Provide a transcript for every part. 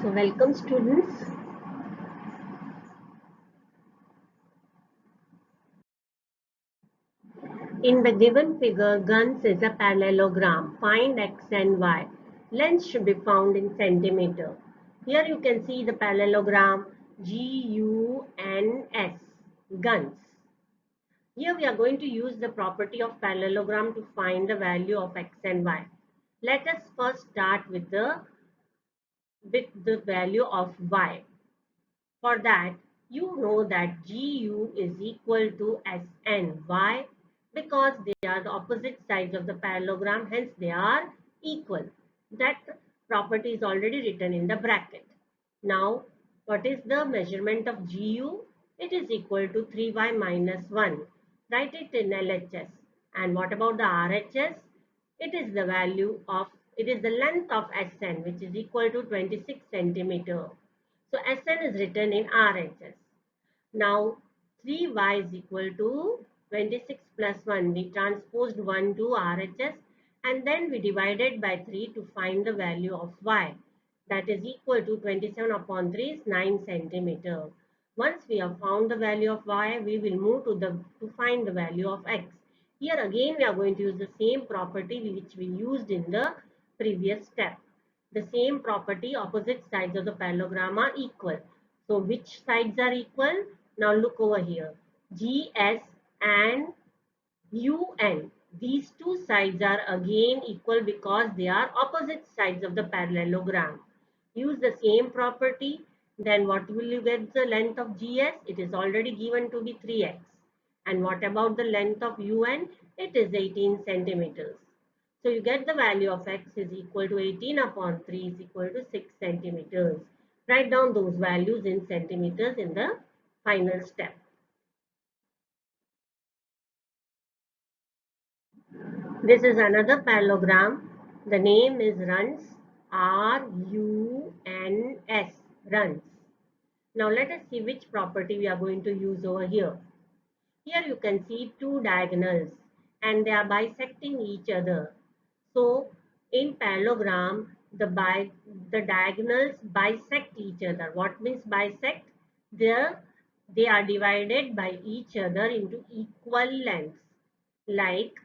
So welcome students. In the given figure, guns is a parallelogram. Find x and y. Length should be found in centimeter. Here you can see the parallelogram GUNS, guns. Here we are going to use the property of parallelogram to find the value of x and y. Let us first start with the value of y. For that, you know that GU is equal to SN. Why? Because they are the opposite sides of the parallelogram, hence they are equal. That property is already written in the bracket. Now, what is the measurement of GU? It is equal to 3y minus 1. Write it in LHS. And what about the RHS? It is the length of SN, which is equal to 26 centimeter. So Sn is written in RHS. Now 3y is equal to 26 plus 1. We transposed 1 to RHS and then we divided by 3 to find the value of y. That is equal to 27 upon 3 is 9 centimeter. Once we have found the value of y, we will move to find the value of x. Here again we are going to use the same property which we used in the previous step. The same property, opposite sides of the parallelogram are equal. So which sides are equal? Now look over here. GS and UN. These two sides are again equal because they are opposite sides of the parallelogram. Use the same property. Then what will you get the length of GS? It is already given to be 3x. And what about the length of UN? It is 18 centimeters. So you get the value of x is equal to 18 upon 3 is equal to 6 centimeters. Write down those values in centimeters in the final step. This is another parallelogram. The name is runs, RUNS, runs. Now let us see which property we are going to use over here. Here you can see two diagonals and they are bisecting each other. So in parallelogram, the diagonals bisect each other. What means bisect? They are divided by each other into equal lengths. Like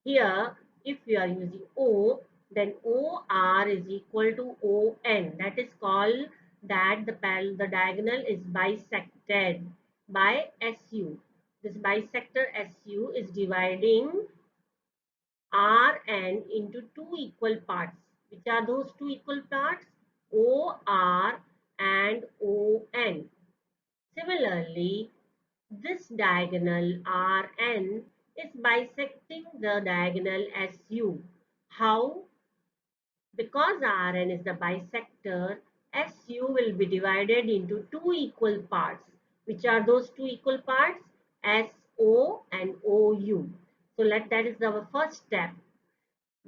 here, if we are using O, then OR is equal to ON. That is called that the diagonal is bisected by SU. This bisector SU is dividing Rn into two equal parts. Which are those two equal parts? OR and ON. Similarly, this diagonal Rn is bisecting the diagonal SU. How? Because Rn is the bisector, SU will be divided into two equal parts. Which are those two equal parts? SO and OU. So that is our first step,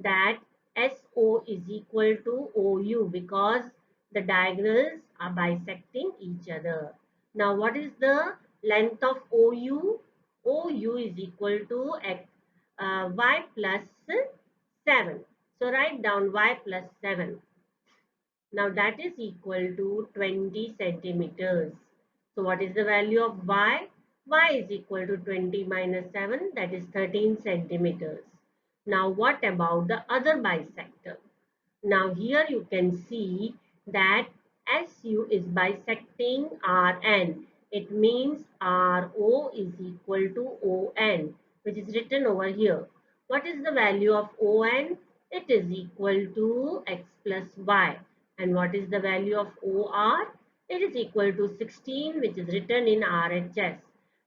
that SO is equal to OU because the diagonals are bisecting each other. Now what is the length of OU? OU is equal to y plus 7. So write down y plus 7. Now that is equal to 20 centimeters. So what is the value of y? Y is equal to 20 minus 7, that is 13 centimeters. Now what about the other bisector? Now here you can see that SU is bisecting RN. It means RO is equal to ON, which is written over here. What is the value of ON? It is equal to x plus y. And what is the value of OR? It is equal to 16, which is written in RHS.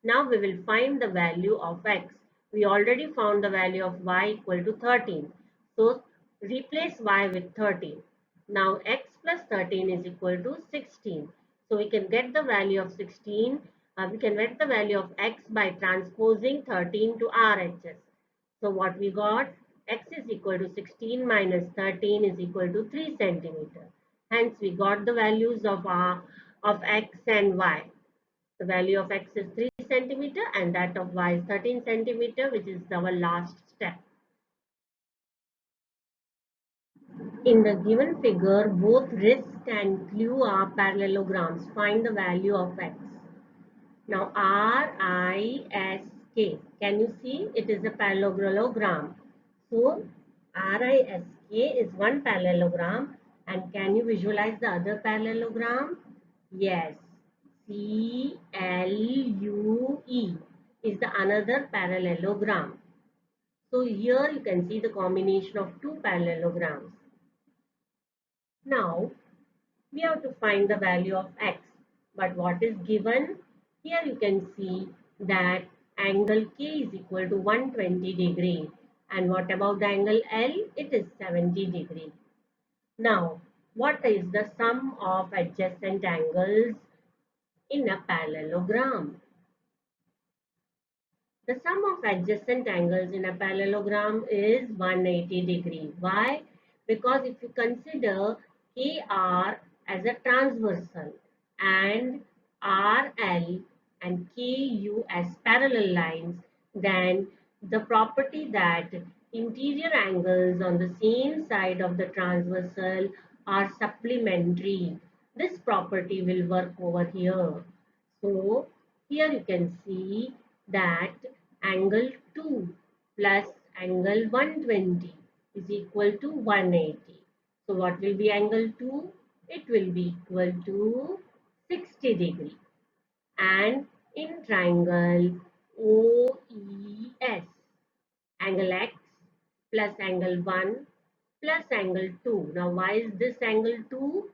Now we will find the value of x. We already found the value of y equal to 13. So replace y with 13. Now x plus 13 is equal to 16. So we can get the value of 16. We can get the value of x by transposing 13 to RHS. So what we got? X is equal to 16 minus 13 is equal to 3 centimeter. Hence we got the values of x and y. The value of x is 3 centimeter and that of y is 13 centimeter, which is our last step. In the given figure, both wrist and clue are parallelograms. Find the value of x. Now RISK, can you see it is a parallelogram? So RISK is one parallelogram, and can you visualize the other parallelogram? Yes, CLUE is the another parallelogram. So here you can see the combination of two parallelograms. Now we have to find the value of x, but what is given? Here you can see that angle K is equal to 120 degree, and what about the angle L? It is 70 degree. Now what is the sum of adjacent angles in a parallelogram? The sum of adjacent angles in a parallelogram is 180 degree. Why? Because if you consider KR as a transversal and RL and KU as parallel lines, then the property that interior angles on the same side of the transversal are supplementary. This property will work over here. So here you can see that angle 2 plus angle 120 is equal to 180. So what will be angle 2? It will be equal to 60 degree. And in triangle OES, angle x plus angle 1 plus angle 2. Now why is this angle 2?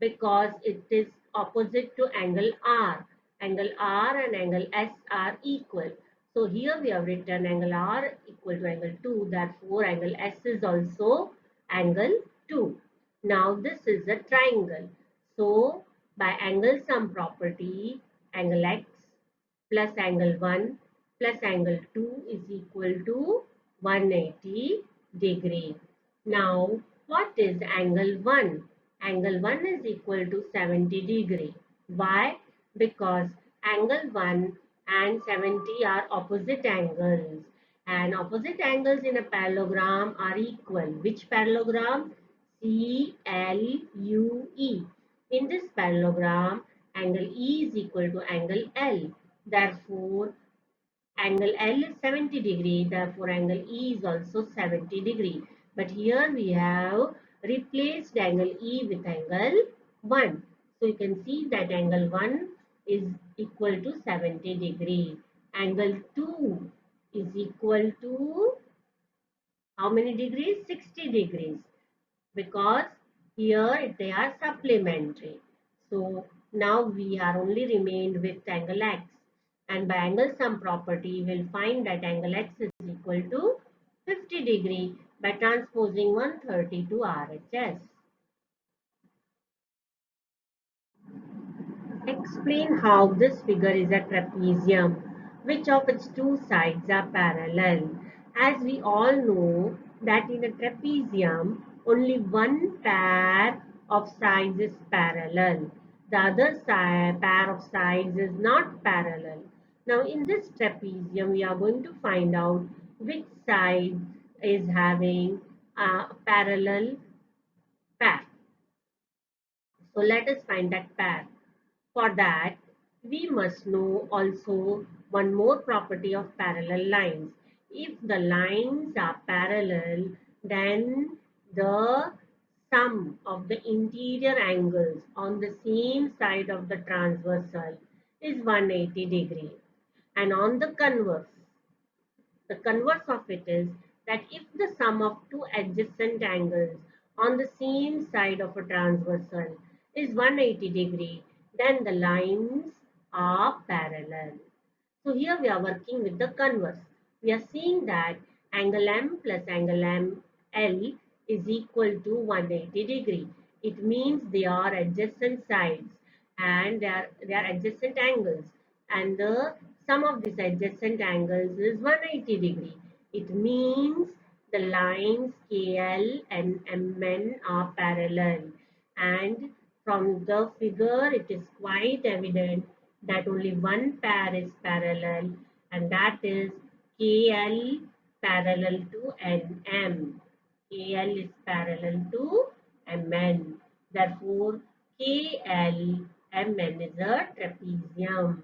Because it is opposite to angle R. Angle R and angle S are equal. So here we have written angle R equal to angle 2. Therefore, angle S is also angle 2. Now this is a triangle. So by angle sum property, angle X plus angle 1 plus angle 2 is equal to 180 degree. Now what is angle 1? Angle 1 is equal to 70 degree. Why? Because angle 1 and 70 are opposite angles, and opposite angles in a parallelogram are equal. Which parallelogram? CLUE. In this parallelogram, angle E is equal to angle L. Therefore, angle L is 70 degree, therefore angle E is also 70 degree. But here we have replaced angle E with angle 1. So you can see that angle 1 is equal to 70 degree. Angle 2 is equal to how many degrees? 60 degrees, because here they are supplementary. So now we are only remained with angle x, and by angle sum property we will find that angle x is equal to 50 degree by transposing 130 to RHS. Explain how this figure is a trapezium. Which of its two sides are parallel? As we all know that in a trapezium, only one pair of sides is parallel. The other pair of sides is not parallel. Now in this trapezium, we are going to find out which side is having a parallel pair. So let us find that pair. For that, we must know also one more property of parallel lines. If the lines are parallel, then the sum of the interior angles on the same side of the transversal is 180 degree. And on the converse of it is that if the sum of two adjacent angles on the same side of a transversal is 180 degree, then the lines are parallel. So here we are working with the converse. We are seeing that angle M plus angle L is equal to 180 degree. It means they are adjacent sides, and they are adjacent angles, and the sum of these adjacent angles is 180 degree. It means the lines KL and MN are parallel, and from the figure it is quite evident that only one pair is parallel, and that is KL parallel to NM. AL is parallel to MN. Therefore, KLMN is a trapezium.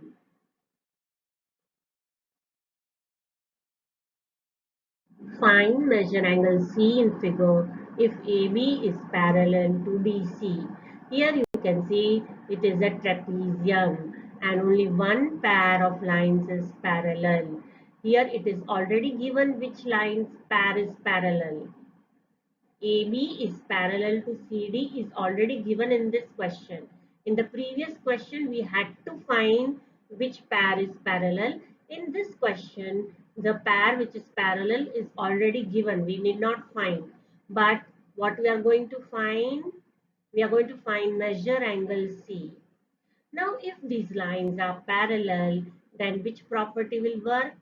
Find measure angle C in figure if AB is parallel to BC. Here you can see it is a trapezium and only one pair of lines is parallel. Here it is already given which lines pair is parallel. AB is parallel to CD is already given in this question. In the previous question, we had to find which pair is parallel. In this question, the pair which is parallel is already given. We need not find. But what we are going to find? We are going to find measure angle C. Now, if these lines are parallel, then which property will work?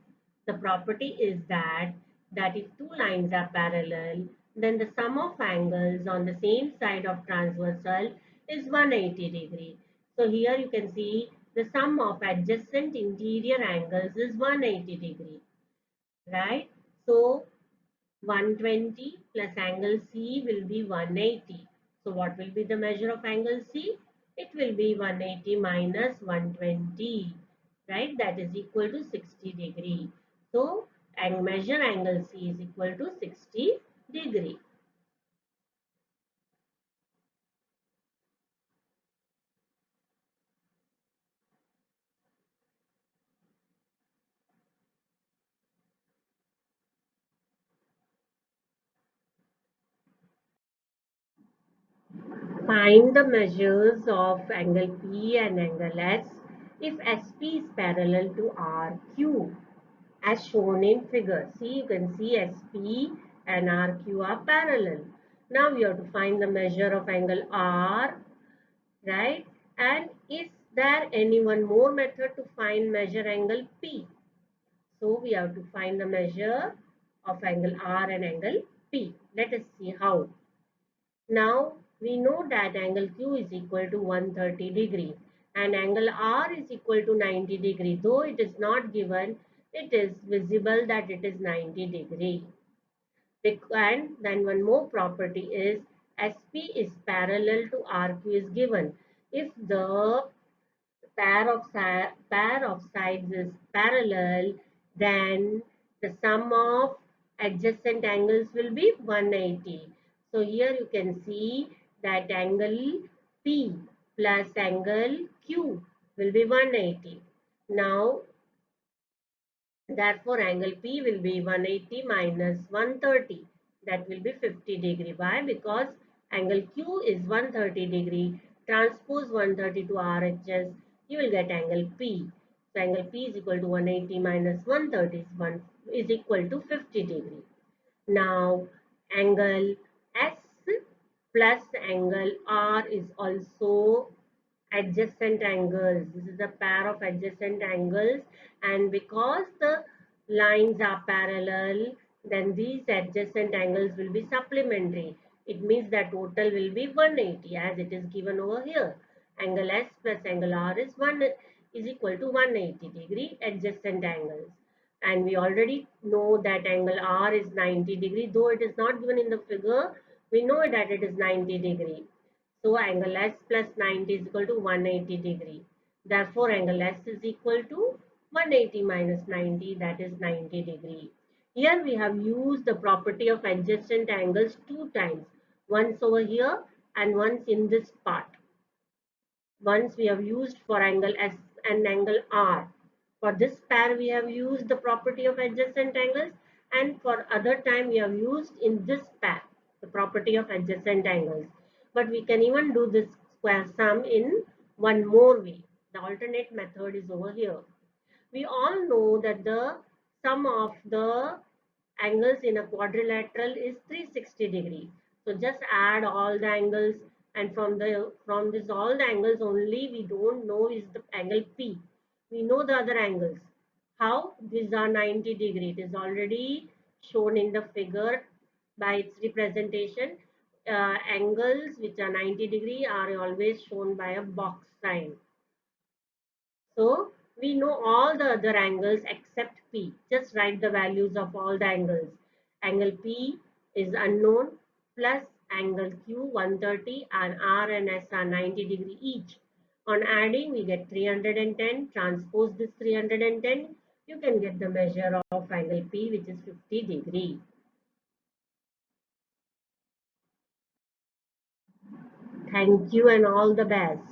The property is that if two lines are parallel, then the sum of angles on the same side of transversal is 180 degree. So here you can see the sum of adjacent interior angles is 180 degree, right? So 120 plus angle C will be 180. So what will be the measure of angle C? It will be 180 minus 120, right? That is equal to 60 degree. So and measure angle C is equal to 60 degree. Find the measures of angle P and angle S if SP is parallel to RQ. As shown in figure. See, you can see SP and RQ are parallel. Now we have to find the measure of angle R, right? And is there any one more method to find measure angle P? So we have to find the measure of angle R and angle P. Let us see how. Now we know that angle Q is equal to 130 degree and angle R is equal to 90 degree. Though it is not given, it is visible that it is 90 degree. And then one more property is SP is parallel to RQ is given. If the pair of sides is parallel, then the sum of adjacent angles will be 180. So here you can see that angle P plus angle Q will be 180. Now therefore, angle P will be 180 minus 130. That will be 50 degree. Why? Because angle Q is 130 degree. Transpose 130 to RHS, you will get angle P. So, angle P is equal to 180 minus 130 is equal to 50 degree. Now, angle S plus angle R is also adjacent angles. This is a pair of adjacent angles, and because the lines are parallel, then these adjacent angles will be supplementary. It means that total will be 180 as it is given over here. Angle S plus angle R is equal to 180 degree adjacent angles. And we already know that angle R is 90 degree. Though it is not given in the figure, we know that it is 90 degree. So angle S plus 90 is equal to 180 degree. Therefore, angle S is equal to 180 minus 90, that is 90 degree. Here we have used the property of adjacent angles two times. Once over here and once in this part. Once we have used for angle S and angle R. For this pair we have used the property of adjacent angles, and for other time we have used in this pair the property of adjacent angles. But we can even do this square sum in one more way. The alternate method is over here. We all know that the sum of the angles in a quadrilateral is 360 degree. So just add all the angles, and from this all the angles only we don't know is the angle P. We know the other angles. How? These are 90 degree. It is already shown in the figure by its representation. Angles which are 90 degree are always shown by a box sign. So we know all the other angles except P. Just write the values of all the angles. Angle P is unknown, plus angle Q 130 and R and S are 90° each. On adding, we get 310. Transpose this 310, you can get the measure of angle P, which is 50°. Thank you and all the best.